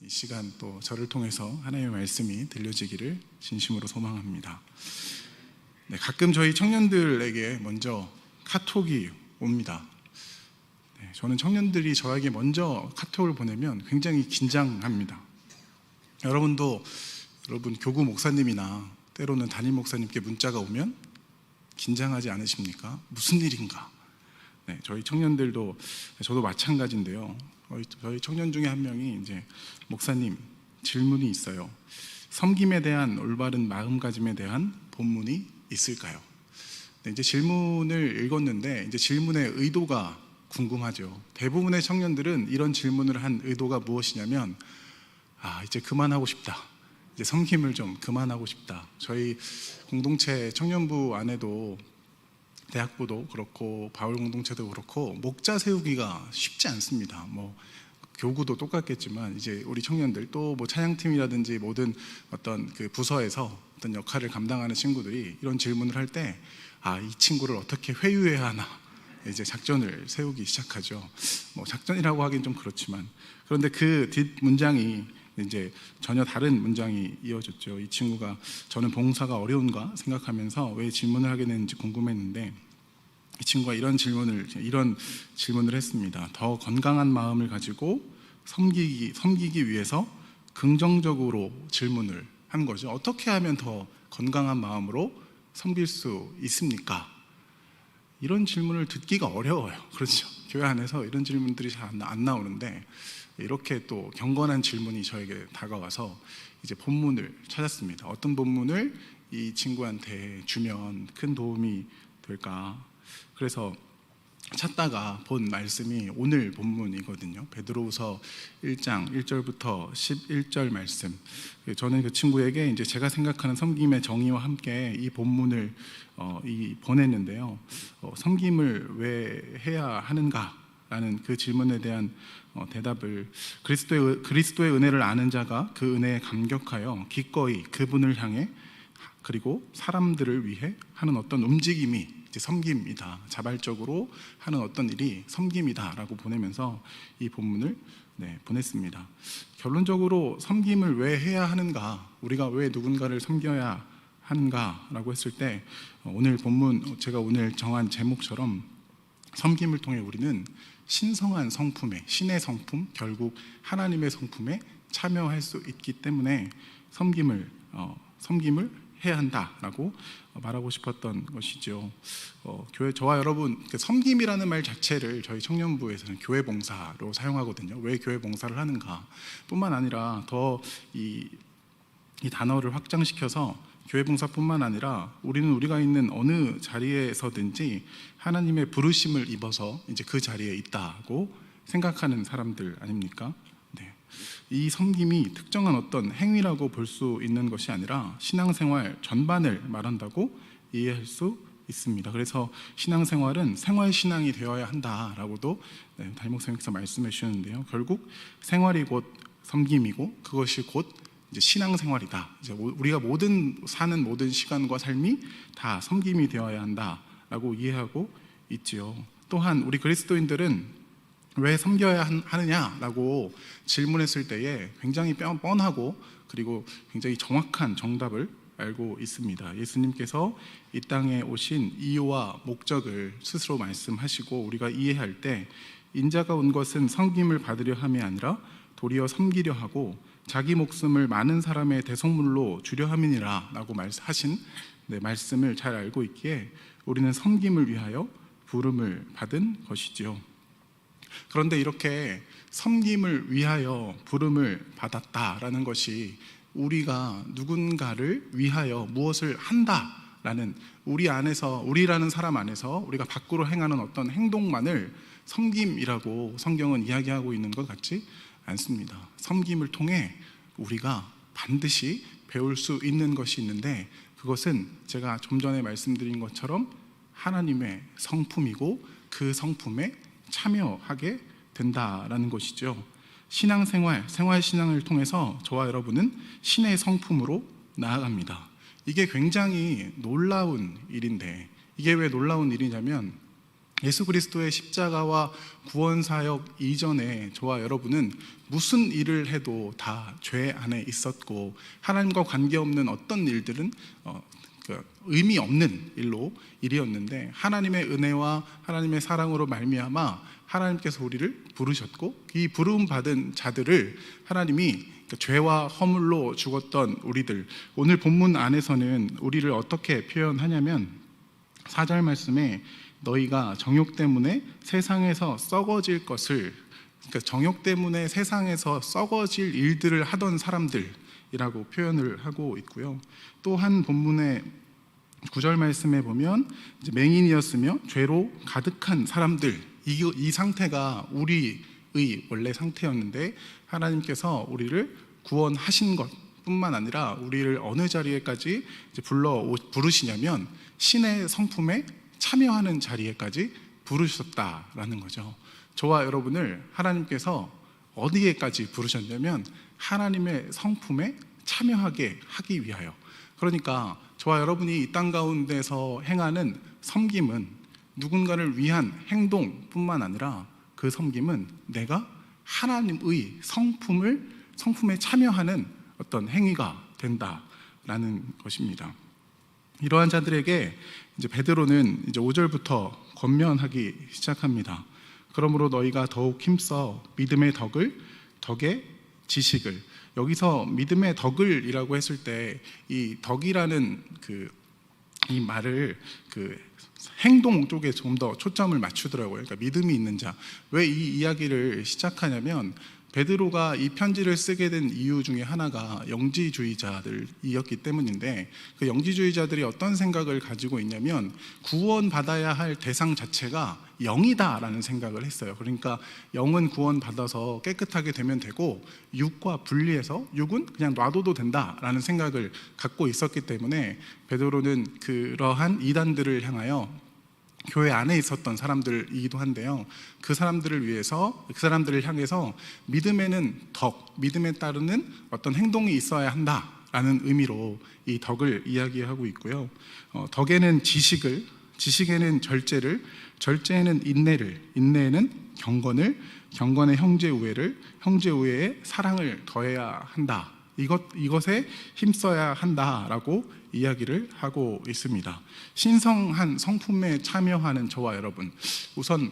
이 시간 또 저를 통해서 하나님의 말씀이 들려지기를 진심으로 소망합니다. 네, 가끔 저희 청년들에게 먼저 카톡이 옵니다. 네, 저는 청년들이 저에게 먼저 카톡을 보내면 굉장히 긴장합니다. 여러분 교구 목사님이나 때로는 담임 목사님께 문자가 오면 긴장하지 않으십니까? 무슨 일인가? 네, 저희 청년들도, 저도 마찬가지인데요. 저희 청년 중에 한 명이 이제 목사님 질문이 있어요. 섬김에 대한 올바른 마음가짐에 대한 본문이 있을까요? 네, 이제 질문을 읽었는데 이제 질문의 의도가 궁금하죠. 대부분의 청년들은 이런 질문을 한 의도가 무엇이냐면, 이제 그만하고 싶다. 이제 섬김을 좀 그만하고 싶다. 저희 공동체 청년부 안에도 대학부도 그렇고 바울 공동체도 그렇고 목자 세우기가 쉽지 않습니다. 교구도 똑같겠지만 이제 우리 청년들 또 찬양팀이라든지 모든 어떤 그 부서에서 어떤 역할을 감당하는 친구들이 이런 질문을 할 때 이 친구를 어떻게 회유해야 하나 이제 작전을 세우기 시작하죠. 작전이라고 하긴 좀 그렇지만, 그런데 그 뒷 문장이 이제 전혀 다른 문장이 이어졌죠. 이 친구가 저는 봉사가 어려운가 생각하면서 왜 질문을 하게 됐는지 궁금했는데 이 친구가 이런 질문을 했습니다. 더 건강한 마음을 가지고 섬기기 위해서 긍정적으로 질문을 한 거죠. 어떻게 하면 더 건강한 마음으로 섬길 수 있습니까? 이런 질문을 듣기가 어려워요. 그렇죠. 교회 안에서 이런 질문들이 잘 안 나오는데 이렇게 또 경건한 질문이 저에게 다가와서 이제 본문을 찾았습니다. 어떤 본문을 이 친구한테 주면 큰 도움이 될까? 그래서 찾다가 본 말씀이 오늘 본문이거든요. 베드로후서 1장 1절부터 11절 말씀. 저는 그 친구에게 이제 제가 생각하는 섬김의 정의와 함께 이 본문을 보냈는데요. 섬김을 왜 해야 하는가? 라는 그 질문에 대한 대답을 그리스도의 은혜를 아는 자가 그 은혜에 감격하여 기꺼이 그분을 향해 그리고 사람들을 위해 하는 어떤 움직임이 이제 섬김이다. 자발적으로 하는 어떤 일이 섬김이다라고 보내면서 이 본문을 보냈습니다. 결론적으로 섬김을 왜 해야 하는가? 우리가 왜 누군가를 섬겨야 하는가라고 했을 때 오늘 본문 제가 오늘 정한 제목처럼 섬김을 통해 우리는 신성한 성품에, 신의 성품, 결국 하나님의 성품에 참여할 수 있기 때문에 섬김을 해야 한다라고 말하고 싶었던 것이죠. 교회 저와 여러분 섬김이라는 말 자체를 저희 청년부에서는 교회 봉사로 사용하거든요. 왜 교회 봉사를 하는가? 뿐만 아니라 더 이 단어를 확장시켜서 교회 봉사뿐만 아니라 우리는 우리가 있는 어느 자리에서든지 하나님의 부르심을 입어서 이제 그 자리에 있다고 생각하는 사람들 아닙니까? 네. 이 섬김이 특정한 어떤 행위라고 볼 수 있는 것이 아니라 신앙생활 전반을 말한다고 이해할 수 있습니다. 그래서 신앙생활은 생활신앙이 되어야 한다라고도 담임 목사님께서 말씀해 주셨는데요. 결국 생활이 곧 섬김이고 그것이 곧 이제 신앙생활이다. 이제 우리가 사는 모든 시간과 삶이 다 섬김이 되어야 한다라고 이해하고 있지요. 또한 우리 그리스도인들은 왜 섬겨야 하느냐라고 질문했을 때에 굉장히 뻔하고 그리고 굉장히 정확한 정답을 알고 있습니다. 예수님께서 이 땅에 오신 이유와 목적을 스스로 말씀하시고 우리가 이해할 때 인자가 온 것은 섬김을 받으려 함이 아니라 도리어 섬기려 하고 자기 목숨을 많은 사람의 대속물로 주려 함이니라 라고 하신 말씀을 잘 알고 있기에 우리는 섬김을 위하여 부름을 받은 것이지요. 그런데 이렇게 섬김을 위하여 부름을 받았다라는 것이 우리가 누군가를 위하여 무엇을 한다라는 우리라는 사람 안에서 우리가 밖으로 행하는 어떤 행동만을 섬김이라고 성경은 이야기하고 있는 것 같지 않습니다. 섬김을 통해 우리가 반드시 배울 수 있는 것이 있는데 그것은 제가 좀 전에 말씀드린 것처럼 하나님의 성품이고 그 성품에 참여하게 된다라는 것이죠. 생활신앙을 통해서 저와 여러분은 신의 성품으로 나아갑니다. 이게 굉장히 놀라운 일인데 이게 왜 놀라운 일이냐면 예수 그리스도의 십자가와 구원 사역 이전에 저와 여러분은 무슨 일을 해도 다 죄 안에 있었고, 하나님과 관계없는 어떤 일들은 의미 없는 일이었는데, 하나님의 은혜와 하나님의 사랑으로 말미암아 하나님께서 우리를 부르셨고, 이 부름 받은 자들을 하나님이 죄와 허물로 죽었던 우리들, 오늘 본문 안에서는 우리를 어떻게 표현하냐면 4절 말씀에 너희가 정욕 때문에 세상에서 썩어질 것을, 그러니까 정욕 때문에 세상에서 썩어질 일들을 하던 사람들이라고 표현을 하고 있고요. 또 한 본문의 9절 말씀에 보면 이제 맹인이었으며 죄로 가득한 사람들, 이 상태가 우리의 원래 상태였는데, 하나님께서 우리를 구원하신 것 뿐만 아니라 우리를 어느 자리에까지 이제 부르시냐면 신의 성품에 참여하는 자리에까지 부르셨다라는 거죠. 저와 여러분을 하나님께서 어디에까지 부르셨냐면 하나님의 성품에 참여하게 하기 위하여. 그러니까 저와 여러분이 이 땅 가운데서 행하는 섬김은 누군가를 위한 행동뿐만 아니라 그 섬김은 내가 하나님의 성품에 참여하는 어떤 행위가 된다라는 것입니다. 이러한 자들에게 이제 베드로는 이제 5절부터 권면하기 시작합니다. 그러므로 너희가 더욱 힘써 믿음의 덕의 지식을, 여기서 믿음의 덕을이라고 했을 때 이 덕이라는 이 말을 행동 쪽에 좀 더 초점을 맞추더라고요. 그러니까 믿음이 있는 자. 왜 이 이야기를 시작하냐면 베드로가 이 편지를 쓰게 된 이유 중에 하나가 영지주의자들이었기 때문인데, 그 영지주의자들이 어떤 생각을 가지고 있냐면 구원받아야 할 대상 자체가 영이다라는 생각을 했어요. 그러니까 영은 구원받아서 깨끗하게 되면 되고 육과 분리해서 육은 그냥 놔둬도 된다라는 생각을 갖고 있었기 때문에 베드로는 그러한 이단들을 향하여, 교회 안에 있었던 사람들이기도 한데요, 그 사람들을 향해서 믿음에는 믿음에 따르는 어떤 행동이 있어야 한다라는 의미로 이 덕을 이야기하고 있고요. 덕에는 지식에는 절제에는 인내에는 경건에 형제우애에 사랑을 더해야 한다. 이것에 힘써야 한다라고 이야기를 하고 있습니다. 신성한 성품에 참여하는 저와 여러분, 우선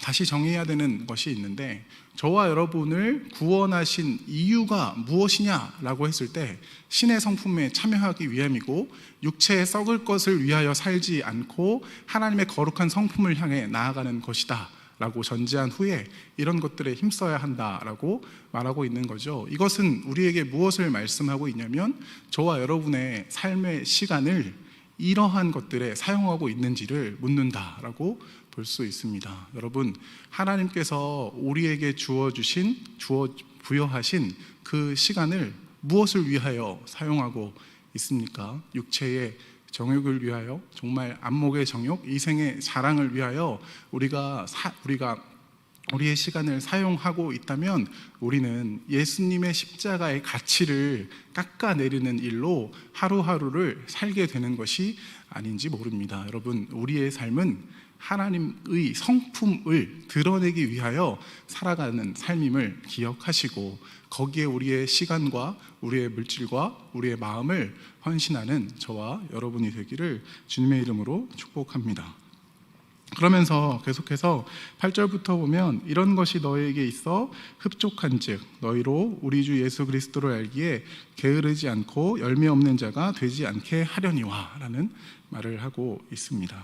다시 정해야 되는 것이 있는데, 저와 여러분을 구원하신 이유가 무엇이냐라고 했을 때 신의 성품에 참여하기 위함이고, 육체에 썩을 것을 위하여 살지 않고 하나님의 거룩한 성품을 향해 나아가는 것이다 라고 전제한 후에 이런 것들에 힘써야 한다라고 말하고 있는 거죠. 이것은 우리에게 무엇을 말씀하고 있냐면 저와 여러분의 삶의 시간을 이러한 것들에 사용하고 있는지를 묻는다라고 볼 수 있습니다. 여러분, 하나님께서 우리에게 부여하신 그 시간을 무엇을 위하여 사용하고 있습니까? 육체의 정욕을 위하여, 정말 안목의 정욕, 이생의 자랑을 위하여 우리가 우리의 시간을 사용하고 있다면 우리는 예수님의 십자가의 가치를 깎아내리는 일로 하루하루를 살게 되는 것이 아닌지 모릅니다. 여러분, 우리의 삶은 하나님의 성품을 드러내기 위하여 살아가는 삶임을 기억하시고, 거기에 우리의 시간과 우리의 물질과 우리의 마음을 헌신하는 저와 여러분이 되기를 주님의 이름으로 축복합니다. 그러면서 계속해서 8절부터 보면 이런 것이 너희에게 있어 흡족한즉 너희로 우리 주 예수 그리스도를 알기에 게으르지 않고 열매 없는 자가 되지 않게 하려니와 라는 말을 하고 있습니다.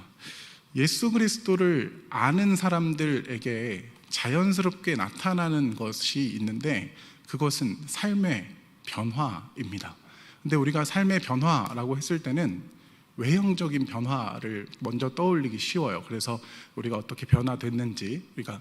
예수 그리스도를 아는 사람들에게 자연스럽게 나타나는 것이 있는데 그것은 삶의 변화입니다. 근데 우리가 삶의 변화라고 했을 때는 외형적인 변화를 먼저 떠올리기 쉬워요. 그래서 우리가 어떻게 변화됐는지 우리가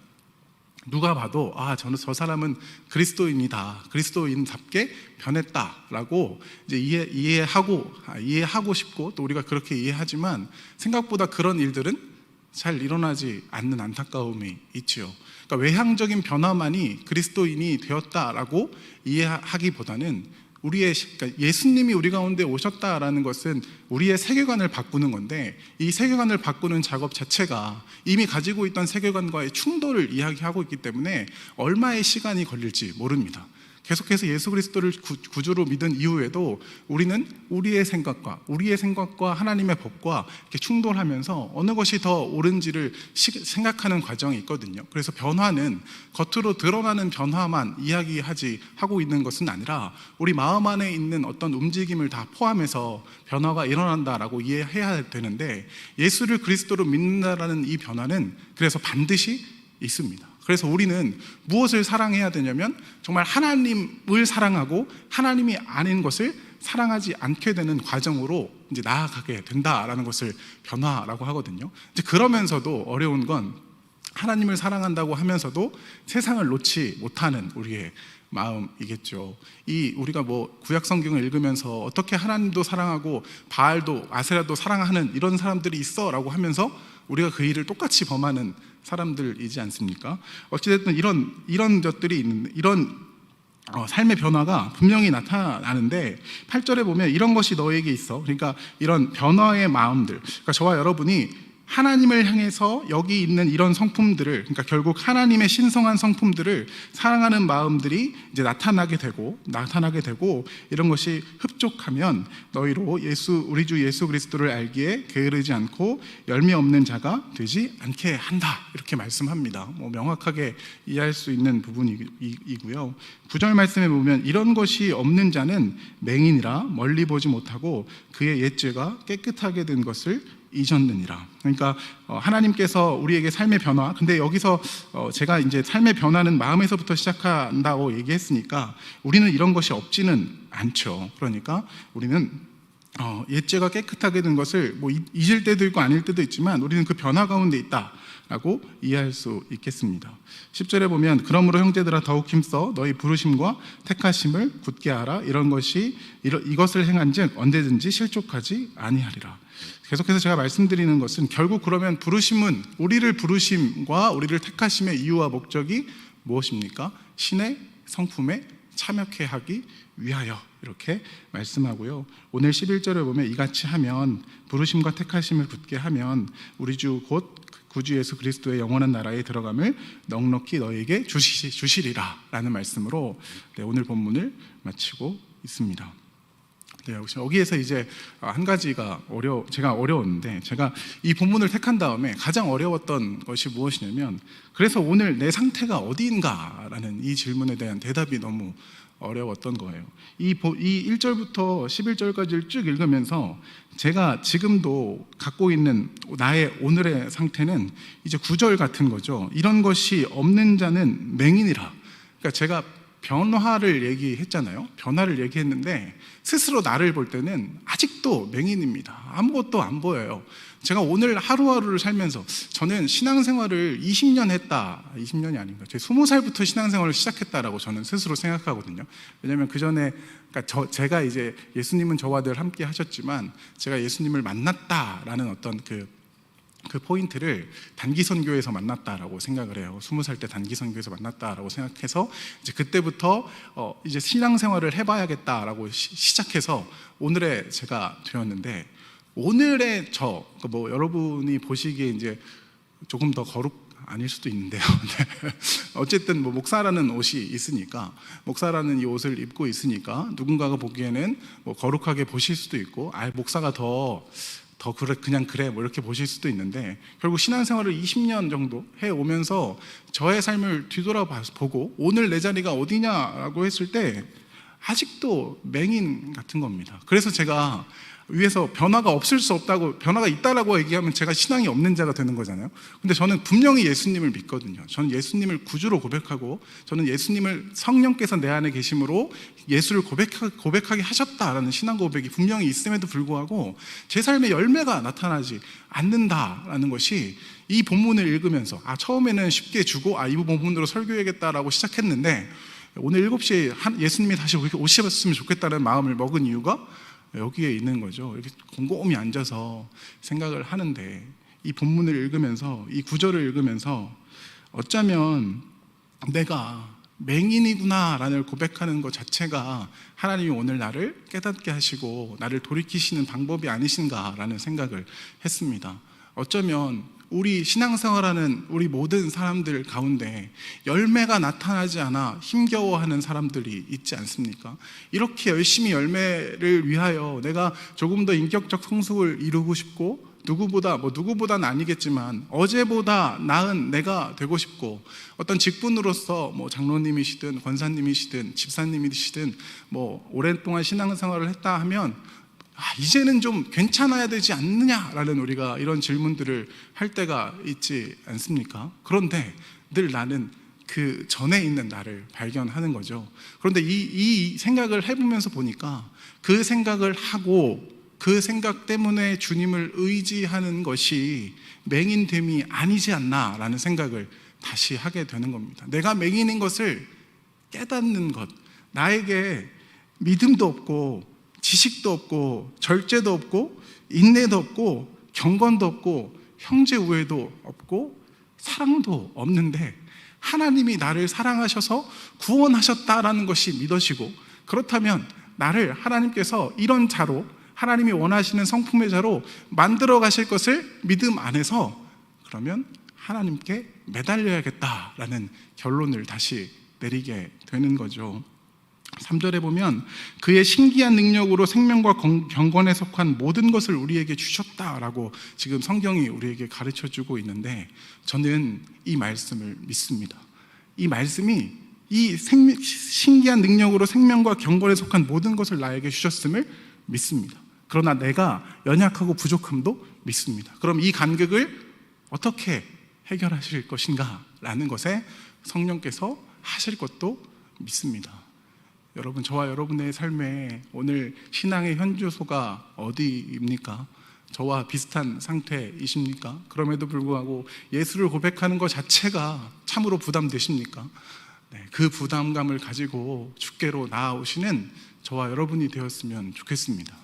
누가 봐도 저 사람은 그리스도인이다, 그리스도인답게 변했다라고 이제 이해하고 싶고 또 우리가 그렇게 이해하지만 생각보다 그런 일들은 잘 일어나지 않는 안타까움이 있지요. 그러니까 외향적인 변화만이 그리스도인이 되었다라고 이해하기보다는 그러니까 예수님이 우리 가운데 오셨다라는 것은 우리의 세계관을 바꾸는 건데, 이 세계관을 바꾸는 작업 자체가 이미 가지고 있던 세계관과의 충돌을 이야기하고 있기 때문에 얼마의 시간이 걸릴지 모릅니다. 계속해서 예수 그리스도를 구주로 믿은 이후에도 우리는 우리의 생각과 하나님의 법과 이렇게 충돌하면서 어느 것이 더 옳은지를 생각하는 과정이 있거든요. 그래서 변화는 겉으로 드러나는 변화만 하고 있는 것은 아니라 우리 마음 안에 있는 어떤 움직임을 다 포함해서 변화가 일어난다라고 이해해야 되는데, 예수를 그리스도로 믿는다라는 이 변화는 그래서 반드시 있습니다. 그래서 우리는 무엇을 사랑해야 되냐면 정말 하나님을 사랑하고 하나님이 아닌 것을 사랑하지 않게 되는 과정으로 이제 나아가게 된다라는 것을 변화라고 하거든요. 이제 그러면서도 어려운 건 하나님을 사랑한다고 하면서도 세상을 놓지 못하는 우리의 마음이겠죠. 우리가 구약 성경을 읽으면서 어떻게 하나님도 사랑하고 바알도 아세라도 사랑하는 이런 사람들이 있어라고 하면서 우리가 그 일을 똑같이 범하는 사람들이지 않습니까? 어찌됐든 이런 것들이 있는데, 이런 삶의 변화가 분명히 나타나는데 8절에 보면 이런 것이 너에게 있어. 그러니까 이런 변화의 마음들, 그러니까 저와 여러분이 하나님을 향해서 여기 있는 이런 성품들을, 그러니까 결국 하나님의 신성한 성품들을 사랑하는 마음들이 이제 나타나게 되고 이런 것이 흡족하면 너희로 우리 주 예수 그리스도를 알기에 게으르지 않고 열매 없는 자가 되지 않게 한다, 이렇게 말씀합니다. 명확하게 이해할 수 있는 부분이고요. 9절 말씀에 보면 이런 것이 없는 자는 맹인이라 멀리 보지 못하고 그의 옛죄가 깨끗하게 된 것을 잊었느니라. 그러니까 하나님께서 우리에게 삶의 변화, 근데 여기서 제가 이제 삶의 변화는 마음에서부터 시작한다고 얘기했으니까 우리는 이런 것이 없지는 않죠. 그러니까 우리는 옛죄가 깨끗하게 된 것을 잊을 때도 있고 아닐 때도 있지만 우리는 그 변화 가운데 있다라고 이해할 수 있겠습니다. 10절에 보면 그러므로 형제들아 더욱 힘써 너희 부르심과 택하심을 굳게 하라. 이것을 행한즉 언제든지 실족하지 아니하리라. 계속해서 제가 말씀드리는 것은 결국 그러면 우리를 부르심과 우리를 택하심의 이유와 목적이 무엇입니까? 신의 성품에 참여케 하기 위하여, 이렇게 말씀하고요. 오늘 11절을 보면 이같이 하면, 부르심과 택하심을 굳게 하면 우리 주 곧 구주 예수 그리스도의 영원한 나라에 들어감을 넉넉히 너에게 주시리라 라는 말씀으로 오늘 본문을 마치고 있습니다. 여기에서 이제 한 가지가 제가 어려웠는데, 제가 이 본문을 택한 다음에 가장 어려웠던 것이 무엇이냐면, 그래서 오늘 내 상태가 어디인가라는 이 질문에 대한 대답이 너무 어려웠던 거예요. 이 1절부터 11절까지를 쭉 읽으면서 제가 지금도 갖고 있는 나의 오늘의 상태는 이제 9절 같은 거죠. 이런 것이 없는 자는 맹인이라. 그러니까 제가 변화를 얘기했는데 스스로 나를 볼 때는 아직도 맹인입니다. 아무것도 안 보여요. 제가 오늘 하루하루를 살면서 저는 신앙생활을 20년이 아닌가, 20살부터 신앙생활을 시작했다라고 저는 스스로 생각하거든요. 왜냐하면 그 전에 제가 이제 예수님은 저와 늘 함께 하셨지만 제가 예수님을 만났다라는 어떤 그 포인트를 단기 선교에서 만났다라고 생각을 해요. 20살 때 단기 선교에서 만났다라고 생각해서 이제 그때부터 이제 신앙생활을 해봐야겠다라고 시작해서 오늘의 제가 되었는데, 오늘의 여러분이 보시기에 이제 조금 더 아닐 수도 있는데요. 어쨌든 목사라는 옷이 있으니까, 목사라는 이 옷을 입고 있으니까 누군가가 보기에는 거룩하게 보실 수도 있고, 목사가 그냥 그래 이렇게 보실 수도 있는데, 결국 신앙생활을 20년 정도 해오면서 저의 삶을 뒤돌아보고 오늘 내 자리가 어디냐라고 했을 때 아직도 맹인 같은 겁니다. 그래서 제가 위에서 변화가 없을 수 없다고, 변화가 있다라고 얘기하면 제가 신앙이 없는 자가 되는 거잖아요. 근데 저는 분명히 예수님을 믿거든요. 저는 예수님을 구주로 고백하고, 저는 예수님을 성령께서 내 안에 계심으로 예수를 고백하게 하셨다라는 신앙 고백이 분명히 있음에도 불구하고 제 삶의 열매가 나타나지 않는다라는 것이 이 본문을 읽으면서 처음에는 쉽게 주고 이 본문으로 설교해야겠다라고 시작했는데, 오늘 7시에 예수님이 다시 오셨으면 좋겠다는 마음을 먹은 이유가 여기에 있는 거죠. 이렇게 곰곰이 앉아서 생각을 하는데, 이 본문을 읽으면서, 이 구절을 읽으면서 어쩌면 내가 맹인이구나라는 고백하는 것 자체가 하나님이 오늘 나를 깨닫게 하시고 나를 돌이키시는 방법이 아니신가라는 생각을 했습니다. 어쩌면 우리 신앙생활하는 우리 모든 사람들 가운데 열매가 나타나지 않아 힘겨워하는 사람들이 있지 않습니까? 이렇게 열심히 열매를 위하여 내가 조금 더 인격적 성숙을 이루고 싶고 누구보다는 아니겠지만 어제보다 나은 내가 되고 싶고, 어떤 직분으로서 장로님이시든 권사님이시든 집사님이시든 오랫동안 신앙생활을 했다 하면 이제는 좀 괜찮아야 되지 않느냐라는 우리가 이런 질문들을 할 때가 있지 않습니까? 그런데 늘 나는 그 전에 있는 나를 발견하는 거죠. 그런데 이 생각을 해보면서 보니까 그 생각을 하고 그 생각 때문에 주님을 의지하는 것이 맹인됨이 아니지 않나라는 생각을 다시 하게 되는 겁니다. 내가 맹인인 것을 깨닫는 것, 나에게 믿음도 없고 지식도 없고 절제도 없고 인내도 없고 경건도 없고 형제 우애도 없고 사랑도 없는데 하나님이 나를 사랑하셔서 구원하셨다라는 것이 믿어지고, 그렇다면 나를 하나님께서 이런 자로, 하나님이 원하시는 성품의 자로 만들어 가실 것을 믿음 안에서, 그러면 하나님께 매달려야겠다라는 결론을 다시 내리게 되는 거죠. 3절에 보면 그의 신기한 능력으로 생명과 경건에 속한 모든 것을 우리에게 주셨다라고 지금 성경이 우리에게 가르쳐주고 있는데, 저는 이 말씀을 믿습니다. 이 말씀이 이 신기한 능력으로 생명과 경건에 속한 모든 것을 나에게 주셨음을 믿습니다. 그러나 내가 연약하고 부족함도 믿습니다. 그럼 이 간극을 어떻게 해결하실 것인가 라는 것에 성령께서 하실 것도 믿습니다. 여러분, 저와 여러분의 삶에 오늘 신앙의 현주소가 어디입니까? 저와 비슷한 상태이십니까? 그럼에도 불구하고 예수를 고백하는 것 자체가 참으로 부담되십니까? 네, 그 부담감을 가지고 주께로 나아오시는 저와 여러분이 되었으면 좋겠습니다.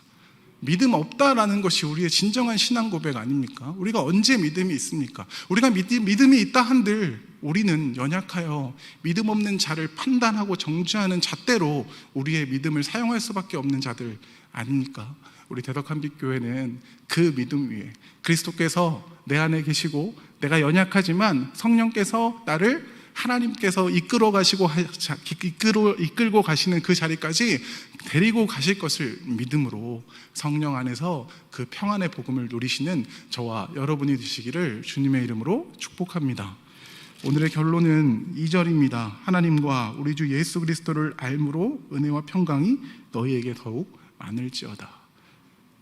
믿음 없다라는 것이 우리의 진정한 신앙 고백 아닙니까? 우리가 언제 믿음이 있습니까? 우리가 믿음이 있다 한들 우리는 연약하여 믿음 없는 자를 판단하고 정죄하는 잣대로 우리의 믿음을 사용할 수밖에 없는 자들 아닙니까? 우리 대덕한빛교회는 그 믿음 위에 그리스도께서 내 안에 계시고 내가 연약하지만 성령께서 나를 하나님께서 이끌고 가시는 그 자리까지 데리고 가실 것을 믿음으로 성령 안에서 그 평안의 복음을 누리시는 저와 여러분이 되시기를 주님의 이름으로 축복합니다. 오늘의 결론은 2절입니다. 하나님과 우리 주 예수 그리스도를 알므로 은혜와 평강이 너희에게 더욱 많을지어다.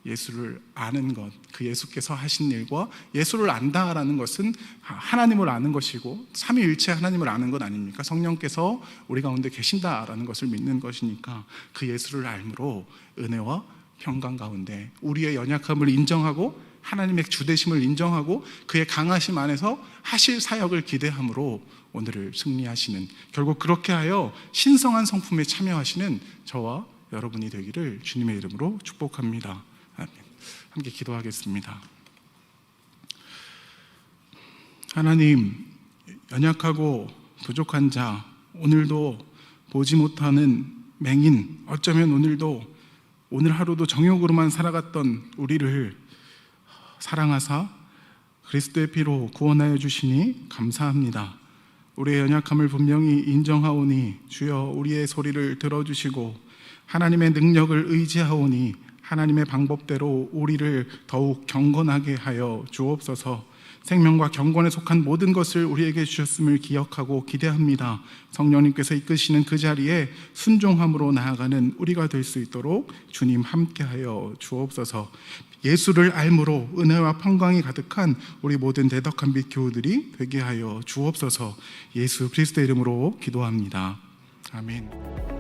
예수를 아는 것, 그 예수께서 하신 일과 예수를 안다라는 것은 하나님을 아는 것이고 삼위일체 하나님을 아는 것 아닙니까? 성령께서 우리 가운데 계신다라는 것을 믿는 것이니까 그 예수를 알므로 은혜와 평강 가운데 우리의 연약함을 인정하고 하나님의 주되심을 인정하고 그의 강하심 안에서 하실 사역을 기대함으로 오늘을 승리하시는, 결국 그렇게 하여 신성한 성품에 참여하시는 저와 여러분이 되기를 주님의 이름으로 축복합니다. 아멘. 함께 기도하겠습니다. 하나님, 연약하고 부족한 자, 오늘도 보지 못하는 맹인, 어쩌면 오늘 하루도 정욕으로만 살아갔던 우리를 사랑하사 그리스도의 피로 구원하여 주시니 감사합니다. 우리의 연약함을 분명히 인정하오니 주여 우리의 소리를 들어주시고 하나님의 능력을 의지하오니 하나님의 방법대로 우리를 더욱 경건하게 하여 주옵소서. 생명과 경건에 속한 모든 것을 우리에게 주셨음을 기억하고 기대합니다. 성령님께서 이끄시는 그 자리에 순종함으로 나아가는 우리가 될 수 있도록 주님 함께하여 주옵소서. 예수를 알므로 은혜와 평강이 가득한 우리 모든 대덕한빛 교우들이 되게 하여 주옵소서. 예수 그리스도의 이름으로 기도합니다. 아멘.